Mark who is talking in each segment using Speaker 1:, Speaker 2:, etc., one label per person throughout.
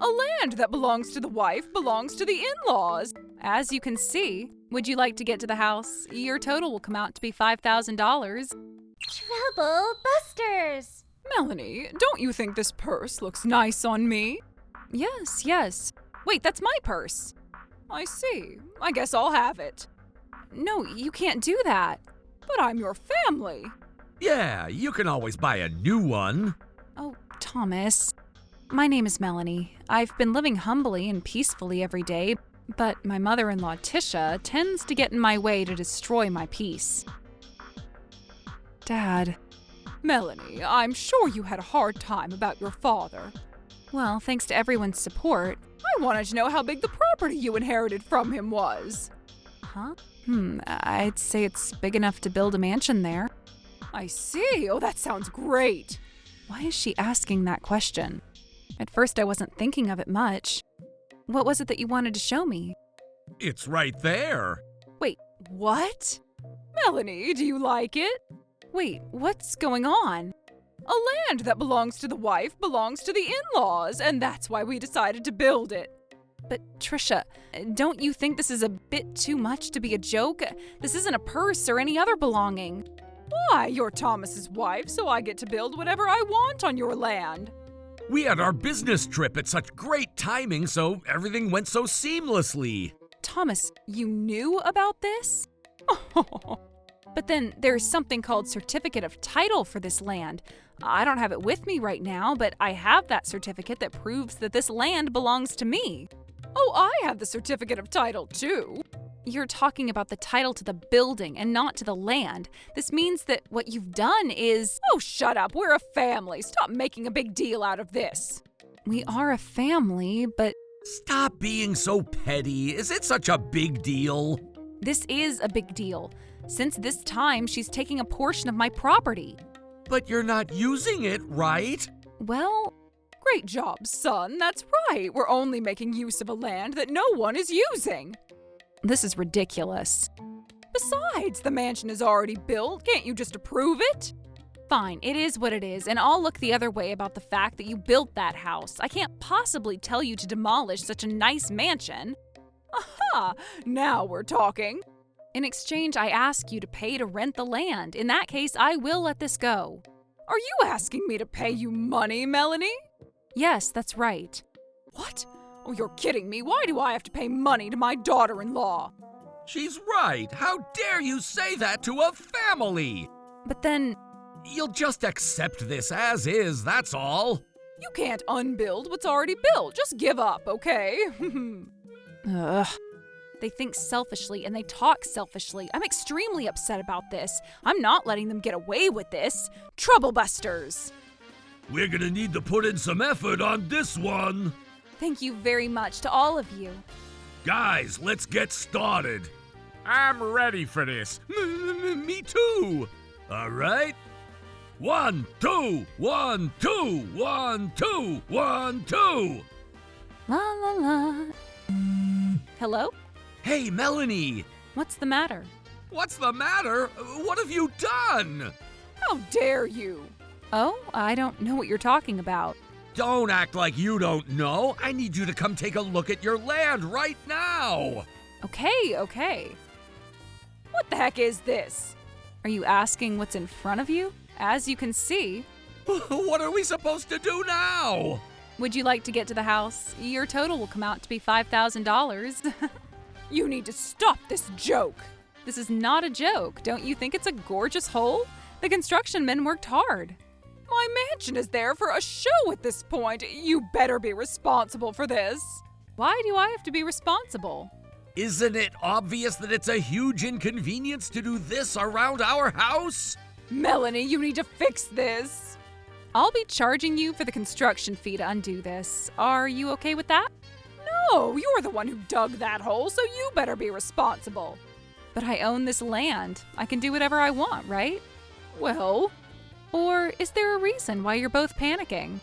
Speaker 1: A land that belongs to the wife belongs to the in-laws. As you can see, would you like to get to the house? Your total will come out to be $5,000.
Speaker 2: Trouble busters!
Speaker 1: Melanie, don't you think this purse looks nice on me? Yes. Wait, that's my purse. I see. I guess I'll have it. No, you can't do that. But I'm your family.
Speaker 3: Yeah, you can always buy a new one.
Speaker 1: Oh, Thomas. My name is Melanie. I've been living humbly and peacefully every day, but my mother-in-law, Tisha, tends to get in my way to destroy my peace. Dad. Melanie, I'm sure you had a hard time about your father. Well, thanks to everyone's support. I wanted to know how big the property you inherited from him was. Huh? I'd say it's big enough to build a mansion there. I see. Oh, that sounds great. Why is she asking that question? At first, I wasn't thinking of it much. What was it that you wanted to show me?
Speaker 3: It's right there.
Speaker 1: Wait, what? Melanie, do you like it? Wait, what's going on? A land that belongs to the wife belongs to the in-laws, and that's why we decided to build it. But Trisha, don't you think this is a bit too much to be a joke? This isn't a purse or any other belonging. Why, you're Thomas's wife, so I get to build whatever I want on your land.
Speaker 3: We had our business trip at such great timing, so everything went so seamlessly.
Speaker 1: Thomas, you knew about this? But then there's something called certificate of title for this land. I don't have it with me right now, but I have that certificate that proves that this land belongs to me. Oh, I have the certificate of title too. You're talking about the title to the building and not to the land. This means that what you've done is… Oh, shut up. We're a family. Stop making a big deal out of this. We are a family, but…
Speaker 3: Stop being so petty. Is it such a big deal?
Speaker 1: This is a big deal. Since this time, she's taking a portion of my property.
Speaker 3: But you're not using it, right?
Speaker 1: Well, great job, son. That's right. We're only making use of a land that no one is using. This is ridiculous. Besides, the mansion is already built. Can't you just approve it? Fine, it is what it is, and I'll look the other way about the fact that you built that house. I can't possibly tell you to demolish such a nice mansion. Aha! Now we're talking. In exchange, I ask you to pay to rent the land. In that case, I will let this go. Are you asking me to pay you money, Melanie? Yes, that's right. What? Oh, you're kidding me. Why do I have to pay money to my daughter-in-law?
Speaker 3: She's right. How dare you say that to a family?
Speaker 1: But then…
Speaker 3: You'll just accept this as is, that's all.
Speaker 1: You can't unbuild what's already built. Just give up, okay? Ugh. They think selfishly and they talk selfishly. I'm extremely upset about this. I'm not letting them get away with this. Troublebusters.
Speaker 3: We're gonna need to put in some effort on this one.
Speaker 1: Thank you very much to all of you.
Speaker 3: Guys, let's get started. I'm ready for this. Me too. All right. 1, 2, 1, 2, 1, 2, 1, 2.
Speaker 1: La la la. Hello?
Speaker 3: Hey, Melanie.
Speaker 1: What's the matter?
Speaker 3: What's the matter? What have you done?
Speaker 1: How dare you? Oh, I don't know what you're talking about.
Speaker 3: Don't act like you don't know. I need you to come take a look at your land right now.
Speaker 1: Okay. What the heck is this? Are you asking what's in front of you? As you can see…
Speaker 3: What are we supposed to do now?
Speaker 1: Would you like to get to the house? Your total will come out to be $5,000. You need to stop this joke. This is not a joke. Don't you think it's a gorgeous hole? The construction men worked hard. My mansion is there for a show at this point. You better be responsible for this. Why do I have to be responsible?
Speaker 3: Isn't it obvious that it's a huge inconvenience to do this around our house?
Speaker 1: Melanie, you need to fix this. I'll be charging you for the construction fee to undo this. Are you okay with that? No, you're the one who dug that hole, so you better be responsible. But I own this land. I can do whatever I want, right? Well… Or is there a reason why you're both panicking?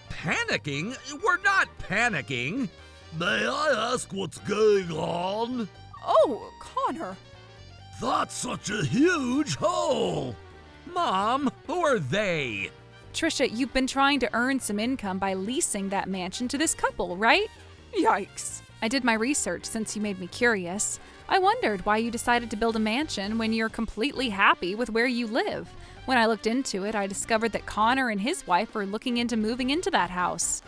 Speaker 3: Panicking? We're not panicking. May I ask what's going on?
Speaker 1: Oh, Connor.
Speaker 3: That's such a huge hole. Mom, who are they?
Speaker 1: Trisha, you've been trying to earn some income by leasing that mansion to this couple, right?
Speaker 4: Yikes.
Speaker 1: I did my research since you made me curious. I wondered why you decided to build a mansion when you're completely happy with where you live. When I looked into it, I discovered that Connor and his wife are looking into moving into that house.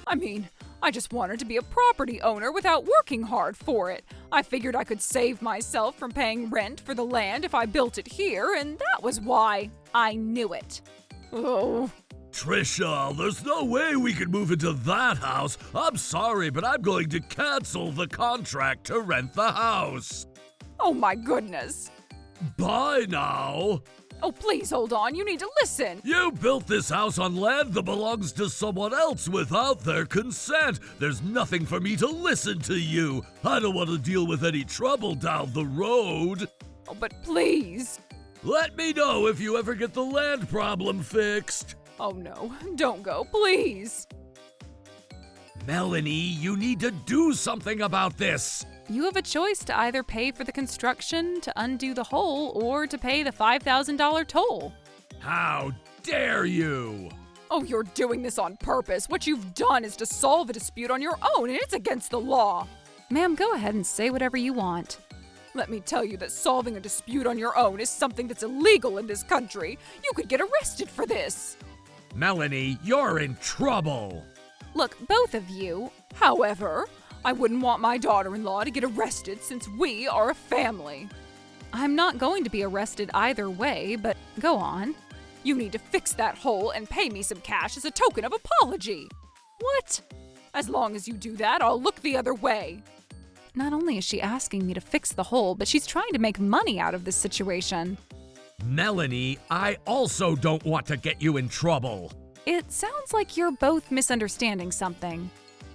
Speaker 4: I mean, I just wanted to be a property owner without working hard for it. I figured I could save myself from paying rent for the land if I built it here, and that was why.
Speaker 1: I knew it.
Speaker 4: Oh.
Speaker 3: Trisha, there's no way we could move into that house. I'm sorry, but I'm going to cancel the contract to rent the house.
Speaker 4: Oh my goodness.
Speaker 3: Bye now.
Speaker 4: Oh, please hold on. You need to listen.
Speaker 3: You built this house on land that belongs to someone else without their consent. There's nothing for me to listen to you. I don't want to deal with any trouble down the road.
Speaker 4: Oh, but please.
Speaker 3: Let me know if you ever get the land problem fixed.
Speaker 4: Oh no, don't go, please.
Speaker 3: Melanie, you need to do something about this.
Speaker 1: You have a choice to either pay for the construction, to undo the hole, or to pay the $5,000 toll.
Speaker 3: How dare you?
Speaker 4: Oh, you're doing this on purpose. What you've done is to solve a dispute on your own, and it's against the law.
Speaker 1: Ma'am, go ahead and say whatever you want.
Speaker 4: Let me tell you that solving a dispute on your own is something that's illegal in this country. You could get arrested for this.
Speaker 3: Melanie, you're in trouble.
Speaker 1: Look, both of you.
Speaker 4: However, I wouldn't want my daughter-in-law to get arrested since we are a family.
Speaker 1: I'm not going to be arrested either way, but go on.
Speaker 4: You need to fix that hole and pay me some cash as a token of apology.
Speaker 1: What?
Speaker 4: As long as you do that, I'll look the other way.
Speaker 1: Not only is she asking me to fix the hole, but she's trying to make money out of this situation.
Speaker 3: Melanie, I also don't want to get you in trouble.
Speaker 1: It sounds like you're both misunderstanding something.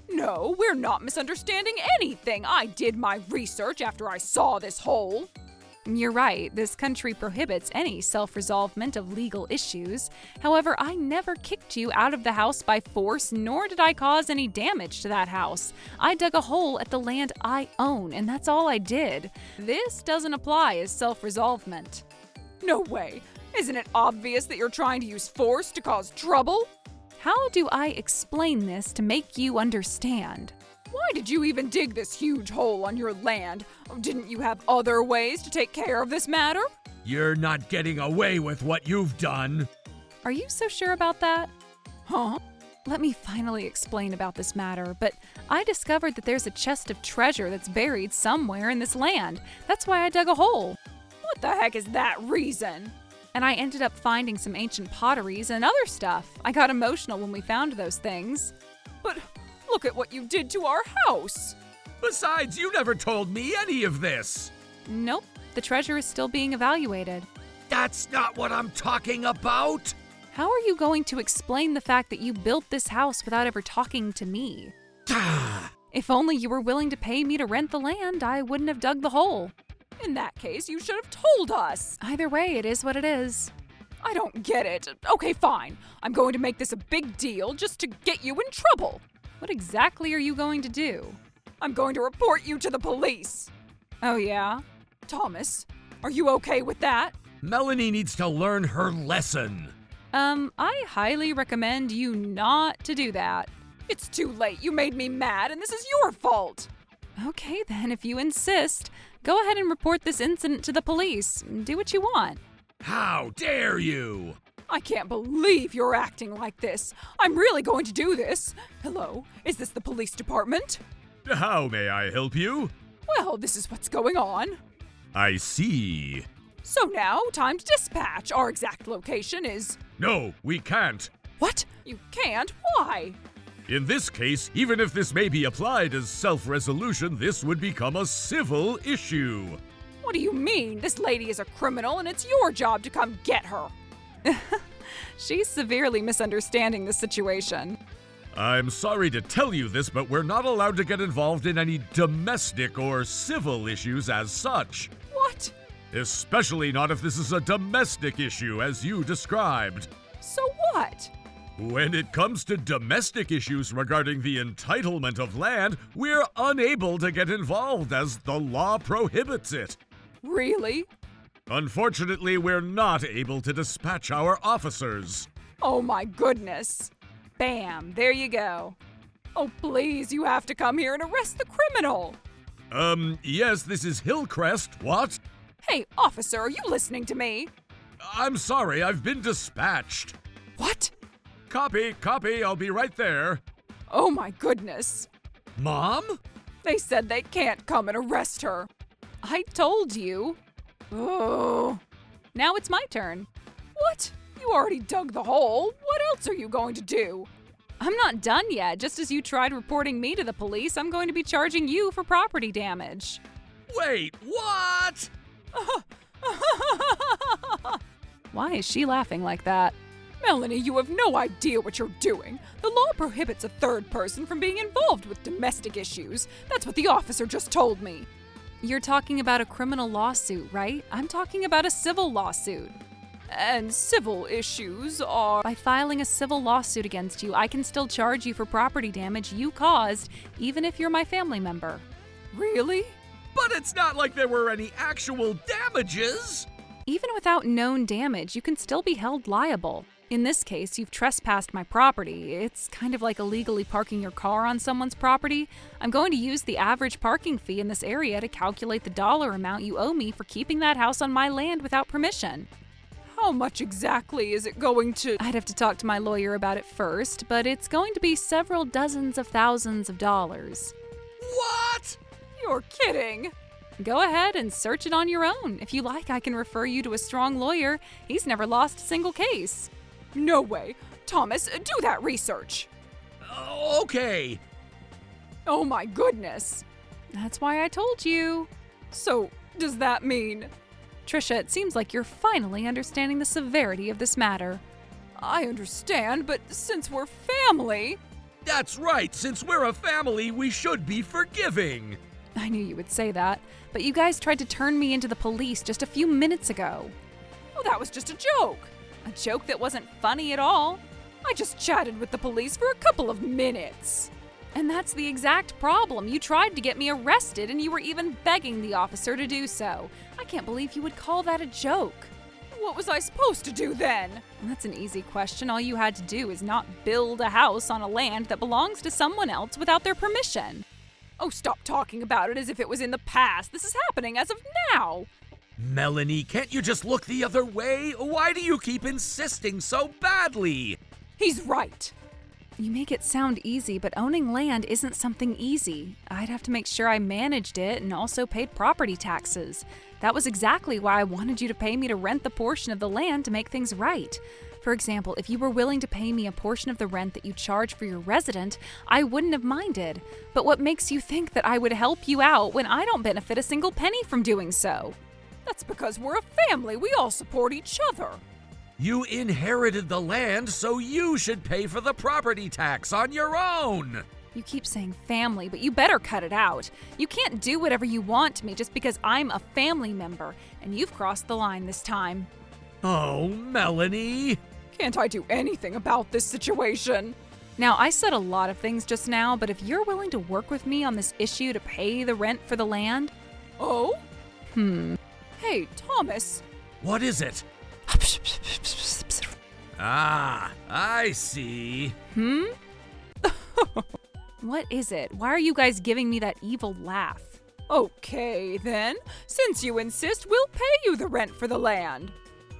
Speaker 4: No, we're not misunderstanding anything. I did my research after I saw this hole.
Speaker 1: You're right, this country prohibits any self-resolvement of legal issues. However, I never kicked you out of the house by force, nor did I cause any damage to that house. I dug a hole at the land I own, and that's all I did. This doesn't apply as self-resolvement.
Speaker 4: No way. Isn't it obvious that you're trying to use force to cause trouble?
Speaker 1: How do I explain this to make you understand?
Speaker 4: Why did you even dig this huge hole on your land? Didn't you have other ways to take care of this matter?
Speaker 3: You're not getting away with what you've done.
Speaker 1: Are you so sure about that?
Speaker 4: Huh?
Speaker 1: Let me finally explain about this matter, but I discovered that there's a chest of treasure that's buried somewhere in this land. That's why I dug a hole.
Speaker 4: What the heck is that reason?
Speaker 1: And I ended up finding some ancient potteries and other stuff. I got emotional when we found those things.
Speaker 4: But look at what you did to our house.
Speaker 3: Besides, you never told me any of this.
Speaker 1: Nope, the treasure is still being evaluated.
Speaker 3: That's not what I'm talking about.
Speaker 1: How are you going to explain the fact that you built this house without ever talking to me? If only you were willing to pay me to rent the land, I wouldn't have dug the hole.
Speaker 4: In that case, you should have told us.
Speaker 1: Either way, it is what it is.
Speaker 4: I don't get it. Okay, fine. I'm going to make this a big deal just to get you in trouble.
Speaker 1: What exactly are you going to do?
Speaker 4: I'm going to report you to the police.
Speaker 1: Oh, yeah?
Speaker 4: Thomas, are you okay with that?
Speaker 3: Melanie needs to learn her lesson.
Speaker 1: I highly recommend you not to do that.
Speaker 4: It's too late. You made me mad, and this is your fault.
Speaker 1: Okay, then, if you insist, go ahead and report this incident to the police. Do what you want.
Speaker 3: How dare you?
Speaker 4: I can't believe you're acting like this. I'm really going to do this. Hello, is this the police department?
Speaker 3: How may I help you?
Speaker 4: Well, this is what's going on.
Speaker 3: I see.
Speaker 4: So now, time to dispatch. Our exact location is...
Speaker 3: No, we can't.
Speaker 4: What? You can't? Why?
Speaker 3: In this case, even if this may be applied as self-resolution, this would become a civil issue.
Speaker 4: What do you mean? This lady is a criminal and it's your job to come get her.
Speaker 1: She's severely misunderstanding the situation.
Speaker 3: I'm sorry to tell you this, but we're not allowed to get involved in any domestic or civil issues as such.
Speaker 4: What?
Speaker 3: Especially not if this is a domestic issue, as you described.
Speaker 4: So what?
Speaker 3: When it comes to domestic issues regarding the entitlement of land, we're unable to get involved as the law prohibits it.
Speaker 4: Really?
Speaker 3: Unfortunately, we're not able to dispatch our officers.
Speaker 1: Oh my goodness. Bam, there you go. Oh, please, you have to come here and arrest the criminal.
Speaker 3: Yes, this is Hillcrest. What?
Speaker 1: Hey, officer, are you listening to me?
Speaker 3: I'm sorry, I've been dispatched.
Speaker 1: What?
Speaker 3: Copy, I'll be right there.
Speaker 1: Oh my goodness.
Speaker 3: Mom?
Speaker 1: They said they can't come and arrest her. I told you. Oh.
Speaker 4: Now it's my turn.
Speaker 1: What? You already dug the hole. What else are you going to do?
Speaker 4: I'm not done yet. Just as you tried reporting me to the police, I'm going to be charging you for property damage.
Speaker 3: Wait, what?
Speaker 4: Why is she laughing like that?
Speaker 1: Melanie, you have no idea what you're doing. The law prohibits a third person from being involved with domestic issues. That's what the officer just told me.
Speaker 4: You're talking about a criminal lawsuit, right? I'm talking about a civil lawsuit.
Speaker 1: And civil issues are...
Speaker 4: By filing a civil lawsuit against you, I can still charge you for property damage you caused, even if you're my family member.
Speaker 1: Really?
Speaker 3: But it's not like there were any actual damages.
Speaker 4: Even without known damage, you can still be held liable. In this case, you've trespassed my property. It's kind of like illegally parking your car on someone's property. I'm going to use the average parking fee in this area to calculate the dollar amount you owe me for keeping that house on my land without permission.
Speaker 1: How much exactly is it going to...
Speaker 4: I'd have to talk to my lawyer about it first, but it's going to be several dozens of thousands of dollars.
Speaker 3: What?
Speaker 1: You're kidding.
Speaker 4: Go ahead and search it on your own. If you like, I can refer you to a strong lawyer. He's never lost a single case.
Speaker 1: No way. Thomas, do that research.
Speaker 3: Okay.
Speaker 1: Oh my goodness.
Speaker 4: That's why I told you.
Speaker 1: So, does that mean...
Speaker 4: Trisha, it seems like you're finally understanding the severity of this matter.
Speaker 1: I understand, but since we're family...
Speaker 3: That's right. Since we're a family, we should be forgiving.
Speaker 4: I knew you would say that, but you guys tried to turn me into the police just a few minutes ago.
Speaker 1: Oh, that was just a joke.
Speaker 4: A joke that wasn't funny at all.
Speaker 1: I just chatted with the police for a couple of minutes.
Speaker 4: And that's the exact problem. You tried to get me arrested, and you were even begging the officer to do so. I can't believe you would call that a joke.
Speaker 1: What was I supposed to do then?
Speaker 4: That's an easy question. All you had to do is not build a house on a land that belongs to someone else without their permission.
Speaker 1: Oh, stop talking about it as if it was in the past. This is happening as of now.
Speaker 3: Melanie, can't you just look the other way? Why do you keep insisting so badly?
Speaker 1: He's right.
Speaker 4: You make it sound easy, but owning land isn't something easy. I'd have to make sure I managed it and also paid property taxes. That was exactly why I wanted you to pay me to rent the portion of the land to make things right. For example, if you were willing to pay me a portion of the rent that you charge for your resident, I wouldn't have minded. But what makes you think that I would help you out when I don't benefit a single penny from doing so?
Speaker 1: That's because we're a family. We all support each other.
Speaker 3: You inherited the land, so you should pay for the property tax on your own.
Speaker 4: You keep saying family, but you better cut it out. You can't do whatever you want to me just because I'm a family member, and you've crossed the line this time.
Speaker 3: Oh, Melanie.
Speaker 1: Can't I do anything about this situation?
Speaker 4: Now, I said a lot of things just now, but if you're willing to work with me on this issue to pay the rent for the land...
Speaker 1: Oh? Hey, Thomas.
Speaker 3: What is it? Ah, I see.
Speaker 4: What is it? Why are you guys giving me that evil laugh?
Speaker 1: Okay, then. Since you insist, we'll pay you the rent for the land.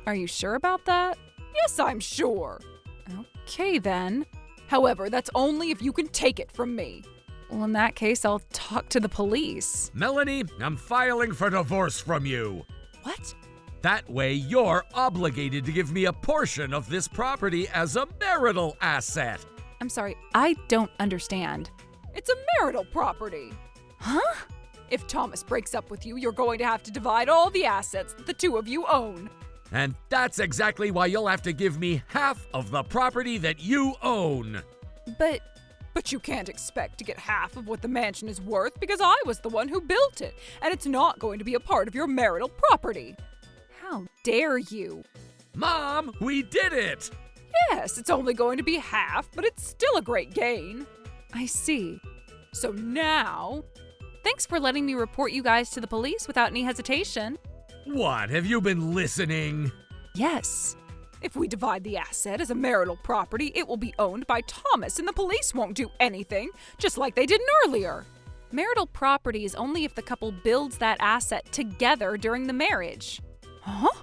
Speaker 4: Are you sure about that?
Speaker 1: Yes, I'm sure.
Speaker 4: Okay, then.
Speaker 1: However, that's only if you can take it from me.
Speaker 4: Well, in that case, I'll talk to the police.
Speaker 3: Melanie, I'm filing for divorce from you.
Speaker 4: What?
Speaker 3: That way, you're obligated to give me a portion of this property as a marital asset.
Speaker 4: I'm sorry, I don't understand.
Speaker 1: It's a marital property.
Speaker 4: Huh?
Speaker 1: If Thomas breaks up with you, you're going to have to divide all the assets that the two of you own.
Speaker 3: And that's exactly why you'll have to give me half of the property that you own.
Speaker 1: But you can't expect to get half of what the mansion is worth because I was the one who built it, and it's not going to be a part of your marital property.
Speaker 4: How dare you?
Speaker 3: Mom, we did it!
Speaker 1: Yes, it's only going to be half, but it's still a great gain.
Speaker 4: I see.
Speaker 1: So now...
Speaker 4: Thanks for letting me report you guys to the police without any hesitation.
Speaker 3: What, have you been listening?
Speaker 4: Yes.
Speaker 1: If we divide the asset as a marital property, it will be owned by Thomas and the police won't do anything, just like they didn't earlier.
Speaker 4: Marital property is only if the couple builds that asset together during the marriage.
Speaker 1: Huh?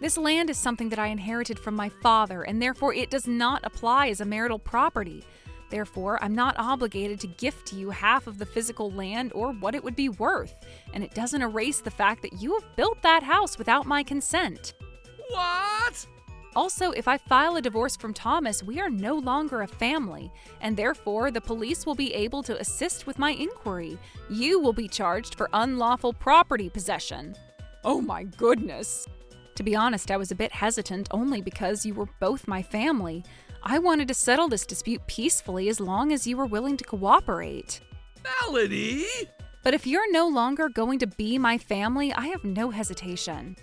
Speaker 4: This land is something that I inherited from my father, and therefore it does not apply as a marital property. Therefore, I'm not obligated to gift you half of the physical land or what it would be worth, and it doesn't erase the fact that you have built that house without my consent.
Speaker 3: What?
Speaker 4: Also, if I file a divorce from Thomas, we are no longer a family, and therefore the police will be able to assist with my inquiry. You will be charged for unlawful property possession.
Speaker 1: Oh my goodness.
Speaker 4: To be honest, I was a bit hesitant only because you were both my family. I wanted to settle this dispute peacefully as long as you were willing to cooperate.
Speaker 3: Melanie?
Speaker 4: But if you're no longer going to be my family, I have no hesitation.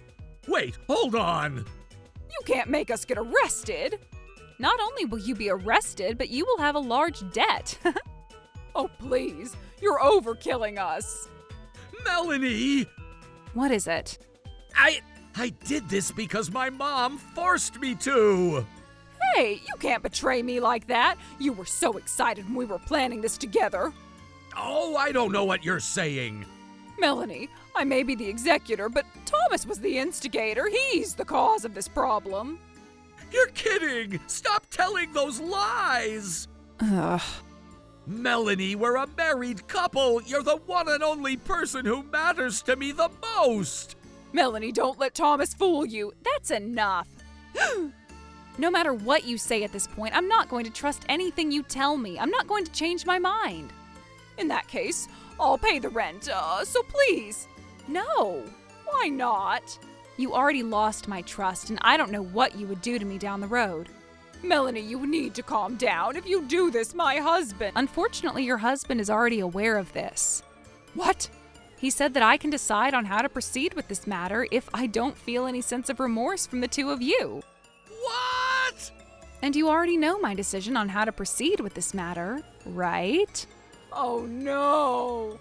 Speaker 3: Wait, hold on.
Speaker 1: You can't make us get arrested.
Speaker 4: Not only will you be arrested, but you will have a large debt.
Speaker 1: Oh, please. You're overkilling us.
Speaker 3: Melanie!
Speaker 4: What is it?
Speaker 3: I did this because my mom forced me to.
Speaker 1: Hey, you can't betray me like that. You were so excited when we were planning this together.
Speaker 3: Oh, I don't know what you're saying.
Speaker 1: Melanie, I may be the executor, but Thomas was the instigator. He's the cause of this problem.
Speaker 3: You're kidding! Stop telling those lies!
Speaker 1: Ugh.
Speaker 3: Melanie, we're a married couple. You're the one and only person who matters to me the most.
Speaker 1: Melanie, don't let Thomas fool you. That's enough.
Speaker 4: No matter what you say at this point, I'm not going to trust anything you tell me. I'm not going to change my mind.
Speaker 1: In that case, I'll pay the rent, so please.
Speaker 4: No.
Speaker 1: Why not?
Speaker 4: You already lost my trust, and I don't know what you would do to me down the road.
Speaker 1: Melanie, you need to calm down. If you do this, my husband…
Speaker 4: Unfortunately, your husband is already aware of this.
Speaker 1: What?
Speaker 4: He said that I can decide on how to proceed with this matter if I don't feel any sense of remorse from the two of you.
Speaker 3: What?
Speaker 4: And you already know my decision on how to proceed with this matter, right?
Speaker 1: Oh no!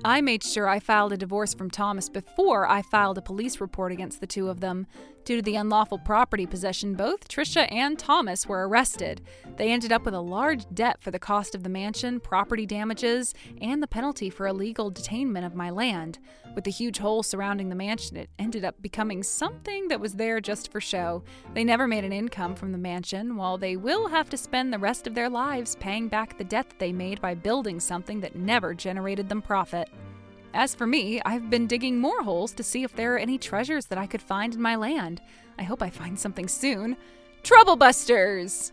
Speaker 4: I made sure I filed a divorce from Thomas before I filed a police report against the two of them. Due to the unlawful property possession, both Tricia and Thomas were arrested. They ended up with a large debt for the cost of the mansion, property damages, and the penalty for illegal detainment of my land. With the huge hole surrounding the mansion, it ended up becoming something that was there just for show. They never made an income from the mansion, while they will have to spend the rest of their lives paying back the debt that they made by building something that never generated them profit. As for me, I've been digging more holes to see if there are any treasures that I could find in my land. I hope I find something soon. Trouble Busters!